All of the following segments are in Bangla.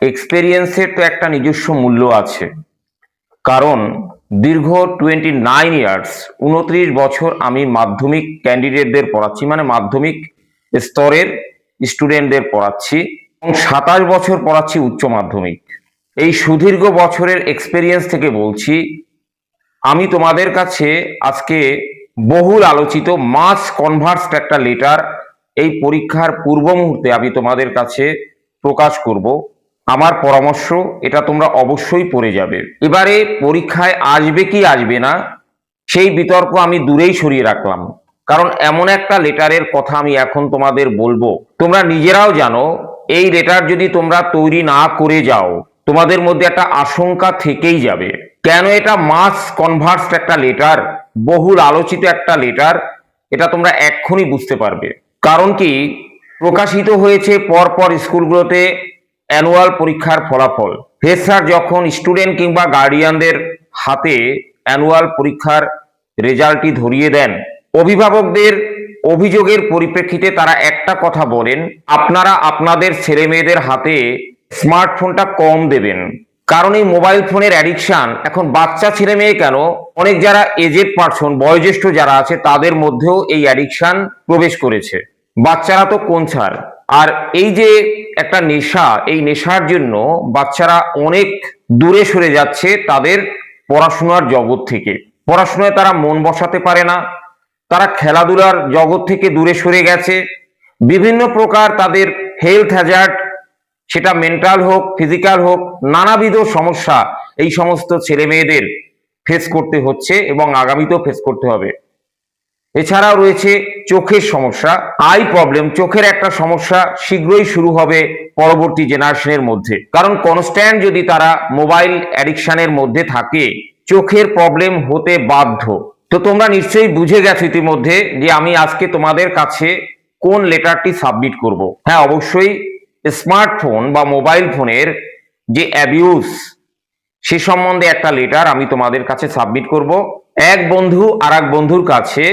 এক্সপেরিয়েন্সের তো একটা নিজস্ব মূল্য আছে, কারণ দীর্ঘ 29 ইয়ার্স 29 বছর আমি মাধ্যমিক ক্যান্ডিডেটদের পড়াচ্ছি, মানে মাধ্যমিক স্তরের স্টুডেন্টদের পড়াচ্ছি, এবং 27 বছর পড়াচ্ছি উচ্চ মাধ্যমিক। এই সুদীর্ঘ বছরের এক্সপেরিয়েন্স থেকে বলছি, আমি তোমাদের কাছে আজকে বহুল আলোচিত মাস কনভার্সড একটা লেটার এই পরীক্ষার পূর্ব মুহূর্তে আমি তোমাদের কাছে প্রকাশ করব। আমার পরামর্শ, এটা তোমরা অবশ্যই পড়ে যাবে। এবারে পরীক্ষায় আসবে কি আসবে না সেই বিতর্ক আমি দূরেই সরিয়ে রাখলাম, কারণ এমন একটা লেটারের কথা আমি এখন তোমাদের বলবো, তোমরা নিজেরাও জানো এই লেটার যদি তোমরা তৈরি না করে যাও তোমাদের মধ্যে একটা আশঙ্কা থেকেই যাবে। কেন এটা মাস কনভার্সড একটা লেটার, বহুল আলোচিত একটা লেটার, এটা তোমরা এক্ষুনি বুঝতে পারবে। কারণ কি, প্রকাশিত হয়েছে পরপর স্কুলগুলোতে অ্যানুয়াল পরীক্ষার ফলাফল। হেড স্যার যখন স্টুডেন্ট কিংবা গার্ডিয়ানদের হাতে অ্যানুয়াল পরীক্ষার রেজাল্টটি ধরিয়ে দেন, অভিভাবকদের অভিযোগের পরিপ্রেক্ষিতে তারা একটা কথা বলেন, আপনারা আপনাদের ছেলে মেয়েদের হাতে স্মার্টফোনটা কম দেবেন, কারণ এই মোবাইল ফোনের অ্যাডিকশন এখন বাচ্চা ছেলে মেয়ে কেন, অনেক যারা এজেড পারসন, বয়োজ্যেষ্ঠ যারা আছে তাদের মধ্যেও এই অ্যাডিকশন প্রবেশ করেছে। বাচ্চারা তো কোন ছাড়। আর এই যে একটা নেশা, এই নেশার জন্য বাচ্চারা অনেক দূরে সরে যাচ্ছে তাদের পড়াশোনার জগৎ থেকে। পড়াশোনায় তারা মন বসাতে পারে না, তারা খেলাধুলার জগৎ থেকে দূরে সরে গেছে। বিভিন্ন প্রকার তাদের হেলথ হ্যাজার্ড, সেটা মেন্টাল হোক ফিজিক্যাল হোক, নানাবিধ সমস্যা এই সমস্ত ছেলে মেয়েদের ফেস করতে হচ্ছে এবং আগামীতেও ফেস করতে হবে। এছাড়াও রয়েছে চোখের সমস্যা, আই প্রবলেম, চোখের একটা সমস্যা শীঘ্রই শুরু হবে পরবর্তী জেনারেশনের মধ্যে, কারণ কনস্ট্যান্ট যদি তারা মোবাইল অ্যাডিকশনের মধ্যে থাকে চোখের প্রবলেম হতে বাধ্য। তো তোমরা নিশ্চয়ই বুঝে গেছো ইতিমধ্যে যে আমি আজকে তোমাদের কাছে কোন লেটারটি সাবমিট করব। হ্যাঁ, অবশ্যই স্মার্টফোন বা মোবাইল ফোনের যে অ্যাবিউজ সে সম্বন্ধে একটা লেটার আমি তোমাদের কাছে সাবমিট করব। এক বন্ধু আর এক বন্ধুর কাছে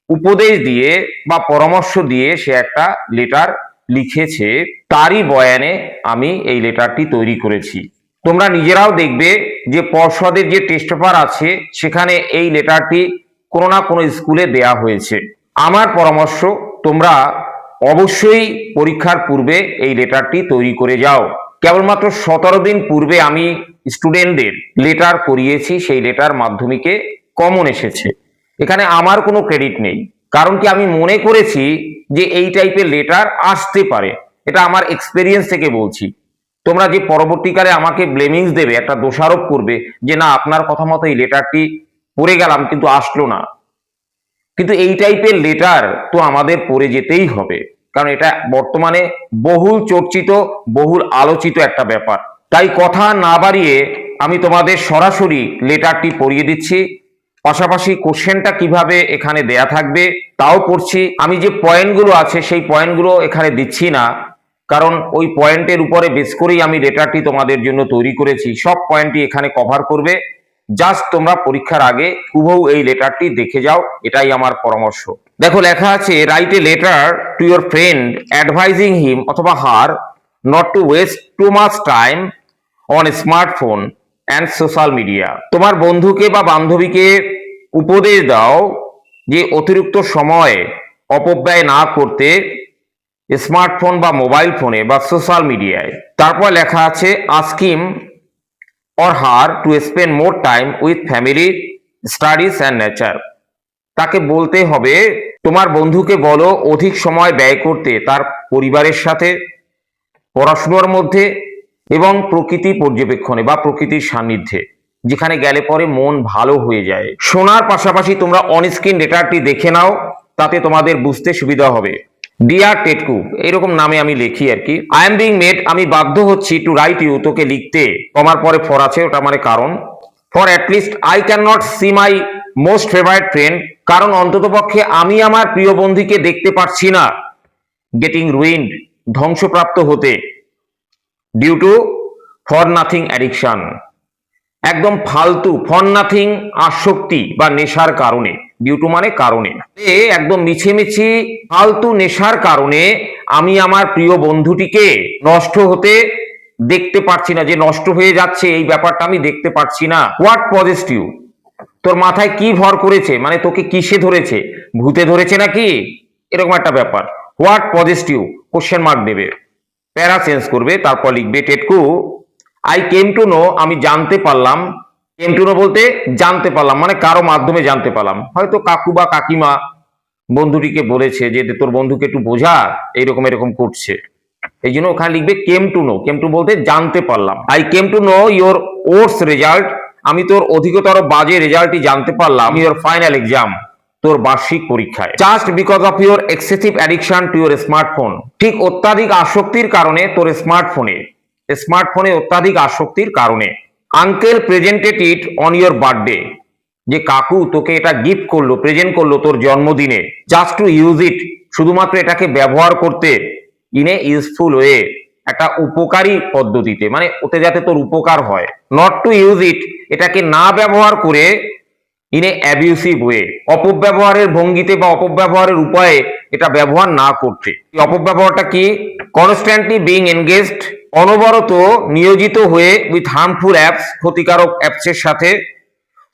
উপদেশ দিয়ে বা পরামর্শ দিয়ে সে একটা লেটার লিখেছে, তারই বয়ানে আমি এই লেটারটি তৈরি করেছি। তোমরা নিজেরাও দেখবে যে পর্ষদের যে টেস্ট পেপার আছে সেখানে এই লেটারটি কোনো না কোনো স্কুলে দেয়া হয়েছে। আমার পরামর্শ, তোমরা অবশ্যই পরীক্ষার পূর্বে এই লেটারটি তৈরি করে যাও। কেবলমাত্র 17 দিন পূর্বে আমি স্টুডেন্টদের লেটার করিয়েছি, সেই লেটার মাধ্যমিকে কমন এসেছে। এখানে আমার কোনো ক্রেডিট নেই, কারণ কি আমি মনে করেছি যে এই টাইপের লেটার আসতে পারে, এটা আমার এক্সপেরিয়েন্স থেকে বলছি। তোমরা যে পরবর্তীকালে আমাকে ব্লেমিংস দেবে, একটা দোষারোপ করবে যে না আপনার কথা মতো এই লেটারটি পড়ে গেলাম কিন্তু আসলো না, কিন্তু এই টাইপের লেটার তো আমাদের পড়ে যেতেই হবে, কারণ এটা বর্তমানে বহুল চর্চিত বহুল আলোচিত একটা ব্যাপার। তাই কথা না বাড়িয়ে আমি তোমাদের সরাসরি লেটারটি পড়িয়ে দিচ্ছি, পাশাপাশি কোশ্চেনটা কিভাবে এখানে দেয়া থাকবে তাও পড়ছি। আমি যে পয়েন্টগুলো আছে সেই পয়েন্টগুলো এখানে দিচ্ছি না, কারণ ওই পয়েন্টের উপরে বেস করেই আমি লেটারটি তোমাদের জন্য তৈরি করেছি। সব পয়েন্টই এখানে কভার করবে, জাস্ট তোমরা পরীক্ষার আগে হুবহু এই লেটারটি দেখে যাও, এটাই আমার পরামর্শ। দেখো লেখা আছে, write a letter to your friend advising him অথবা her not to waste too much time on smartphone and social media. তোমার বন্ধুকে বা বান্ধবীকে উপদেশ দাও যে অতিরিক্ত সময় অপব্যয় না করতে স্মার্টফোন বা মোবাইল ফোনে বা সোশ্যাল মিডিয়ায়। তারপর লেখা আছে, ask him or her to spend more time with family, studies and nature. তাকে বলতে হবে, তোমার বন্ধুকে বলো অধিক সময় ব্যয় করতে তার পরিবারের সাথে, পড়াশোনার মধ্যে এবং প্রকৃতি পর্যবেক্ষণে বা প্রকৃতির সান্নিধ্যে, যেখানে গেলে পরে মন ভালো হয়ে যায়। শোনার পাশাপাশি তোমরা অনস্ক্রিন লেটারটি দেখে নাও, তাতে তোমাদের বুঝতে সুবিধা হবে। ডিয়ার টেটকু, এরকম নামে আমি লিখি আর কি। আই এম বিং মেড, আমি বাধ্য হচ্ছি, টু রাইট ইউ, তোকে লিখতে, কমার পরে ফর আছে, ওটা মানে কারণ। For at least I can not see my most favourite friend, কারণ অন্ততপক্ষে আমি আমার প্রিয় বন্ধুকে দেখতে পারছি না। গেটিং রুইন্ড, ধ্বংসপ্রাপ্ত হতে। Due to for nothing addiction, একদম ফালতু, ফর নাথিং আসক্তি বা নেশার কারণে। ডিউ টু মানে কারণে, একদম মিছেমিছি ফালতু নেশার কারণে আমি আমার প্রিয় বন্ধুটিকে নষ্ট হতে দেখতে পাচ্ছি না, যে নষ্ট হয়ে যাচ্ছে এই ব্যাপারটা আমি দেখতে পাচ্ছি না। হোয়াট পজেসড ইউ, তোর মাথায় কি ভর করেছে, মানে তোকে কিসে ধরেছে, ভূতে ধরেছে নাকি, এরকম একটা ব্যাপার। What possessed you, question mark দেবে, প্যারা চেঞ্জ করবে, তারপর লিখবে টেটকু আই কেম টু নো, আমি জানতে পারলাম। কেম টু নো বলতে জানতে পারলাম, মানে কারো মাধ্যমে জানতে পারলাম, হয়তো কাকু বা কাকিমা বন্ধুটিকে বলেছে যে তোর বন্ধুকে একটু বোঝা, এইরকম এরকম করছে, এই জন্য ওখানে লিখবে came to know. Came to বলতে জানতে পারলাম। I came to know your worse result, আমি তোর অধিকতর বাজে রেজাল্টই জানতে পারলাম ইয়োর ফাইনাল এক্সাম, তোর বার্ষিক পরীক্ষায়। Just because of your excessive addiction to your smartphone, ঠিক অত্যাধিক আসক্তির কারণে তোর স্মার্টফোনে অত্যাধিক আসক্তির কারণে। Uncle presented it on your birthday, যে কাকু তোকে এটা গিফট করলো, প্রেজেন্ট করলো তোর জন্মদিনে। জাস্ট টু ইউজ ইট, শুধুমাত্র এটাকে ব্যবহার করতে, ইন এ ইউজফুল ওয়ে, একটা উপকারী পদ্ধতিতে, মানে ওতে যাতে তোর উপকার হয়। নট টু ইউজ ইট, এটাকে না ব্যবহার করে ইন এ অ্যাবিউসিভ ওয়ে, অপব্যবহারের ভঙ্গিতে বা অপব্যবহারের উপায়ে এটা ব্যবহার না করতে। অপব্যবহারটা কি? কনস্ট্যান্টলি বিং এনগেজড, অনবরত নিয়োজিত হয়ে উইথ হার্মফুল অ্যাপস, ক্ষতিকারক অ্যাপসের সাথে,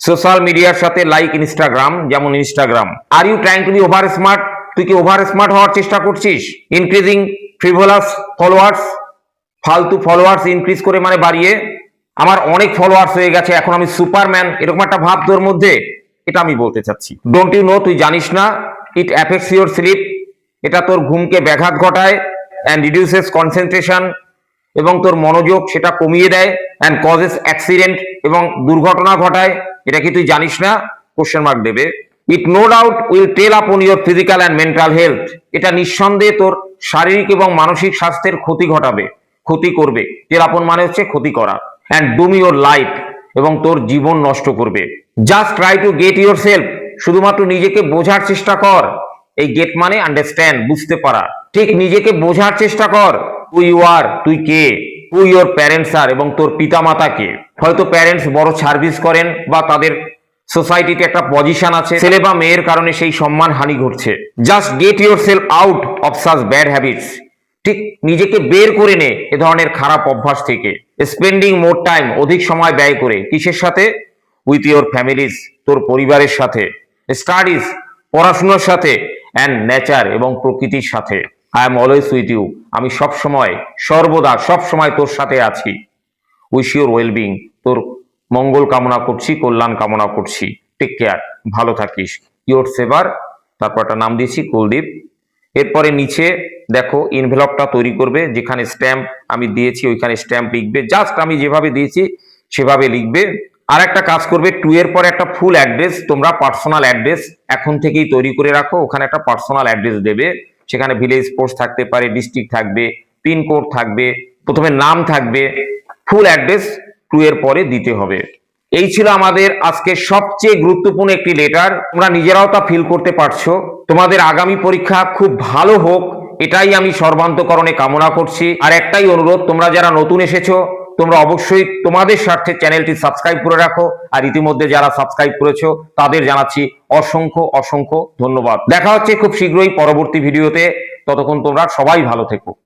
সোশ্যাল মিডিয়ার সাথে, লাইক ইনস্টাগ্রাম, যেমন Instagram. Are you trying to be over smart, তুই কি ওভার স্মার্ট হওয়ার চেষ্টা করছিস? ইনক্রিজিং ফ্রিভোলাস ফলোয়ার্স, ফালতু ফলোয়ার্স ইনক্রিজ করে, মানে বাড়িয়ে, আমার অনেক ফলোয়ার্স হয়ে গেছে, এখন আমি সুপারম্যান, এরকম একটা ভাব তোর মধ্যে, এটা আমি বলতে চাচ্ছি। ডোন্ট ইউ নো, তুই জানিস না, ইট অ্যাফেক্টস ইউর স্লিপ, এটা তোর ঘুমকে ব্যাঘাত ঘটায়, অ্যান্ড রিডিউসেস কনসেন্ট্রেশন, এবং তোর মনোযোগ সেটা কমিয়ে দেয়, অ্যান্ড কজেস অ্যাক্সিডেন্ট, এবং দুর্ঘটনা ঘটায়, এটা কি তুই জানিস না? কোশ্চেন মার্ক দেবে। It no doubt will tell upon your physical and mental health, এটা নিঃসন্দেহে তোর শারীরিক এবং মানসিক স্বাস্থ্যের ক্ষতি ঘটাবে, ক্ষতি করবে। টেল আপন মানে হচ্ছে ক্ষতি করা। অ্যান্ড ডুম ইউর লাইফ, এবং তোর জীবন নষ্ট করবে। Just try to get your self, শুধুমাত্র নিজেকে বোঝার চেষ্টা কর। এই গেট মানে আন্ডারস্ট্যান্ড, বুঝতে পারা, ঠিক নিজেকে বোঝার চেষ্টা কর। হু ইউ আর, তুই কে, হু ইউর প্যারেন্টস আর, এবং তোর পিতামাতা কে। হয়তো প্যারেন্টস বড় সার্ভিস করেন বা তাদের সোসাইটিতে একটা পজিশন আছে, ছেলে বা মেয়ের কারণে সেই সম্মান হানি ঘটছে। Just get your self out of such bad habits, ঠিক নিজেকে বের করে নে এ ধরনের খারাপ অভ্যাস থেকে। স্পেন্ডিং মোর টাইম, অধিক সময় ব্যয় করে, কিসের সাথে? উইথ ইউর ফ্যামিলিজ, তোর পরিবারের সাথে। স্টাডিজ, পড়াশোনার সাথে। অ্যান্ড নেচার, এবং প্রকৃতির সাথে। I am always with you, আমি সবসময়, সর্বদা, সবসময় তোর সাথে আছি। উইশ ইউর ওয়েলবিং, তোর মঙ্গল কামনা করছি, কল্যাণ কামনা করছি। টেক কেয়ার, ভালো থাকিস। ইউর সেভার, তারপর একটা নাম দিয়েছি কুলদীপ। এরপরে নিচে দেখো ইনভেলপটা তৈরি করবে, যেখানে স্ট্যাম্প আমি দিয়েছি ওইখানে স্ট্যাম্প লিখবে, জাস্ট আমি যেভাবে দিয়েছি সেভাবে লিখবে। আর একটা কাজ করবে, 2 এর পরে একটা ফুল অ্যাড্রেস, তোমরা পার্সোনাল অ্যাড্রেস এখন থেকেই তৈরি করে রাখো, ওখানে একটা পার্সোনাল অ্যাড্রেস দেবে। সেখানে ভিলেজ পোস্ট থাকতে পারে, ডিস্ট্রিক্ট থাকবে, পিনকোড থাকবে, প্রথমে নাম থাকবে, ফুল অ্যাড্রেস 2 এর পরে দিতে হবে। এই ছিল আমাদের আজকে সবচেয়ে গুরুত্বপূর্ণ একটি লেটার। তোমরা নিজেরাও তা ফিল করতে পারছো। তোমাদের আগামী পরীক্ষা খুব ভালো হোক, এটাই আমি সর্বান্তকরণে কামনা করছি। আর একটাই অনুরোধ, তোমরা যারা নতুন এসেছো, তোমরা অবশ্যই তোমাদের স্বার্থে চ্যানেলটি সাবস্ক্রাইব করে রাখো। আর ইতিমধ্যে যারা সাবস্ক্রাইব করেছো তাদের জানাচ্ছি অসংখ্য অসংখ্য ধন্যবাদ। দেখা হচ্ছে খুব শীঘ্রই পরবর্তী ভিডিওতে। ততক্ষণ তোমরা সবাই ভালো থেকো।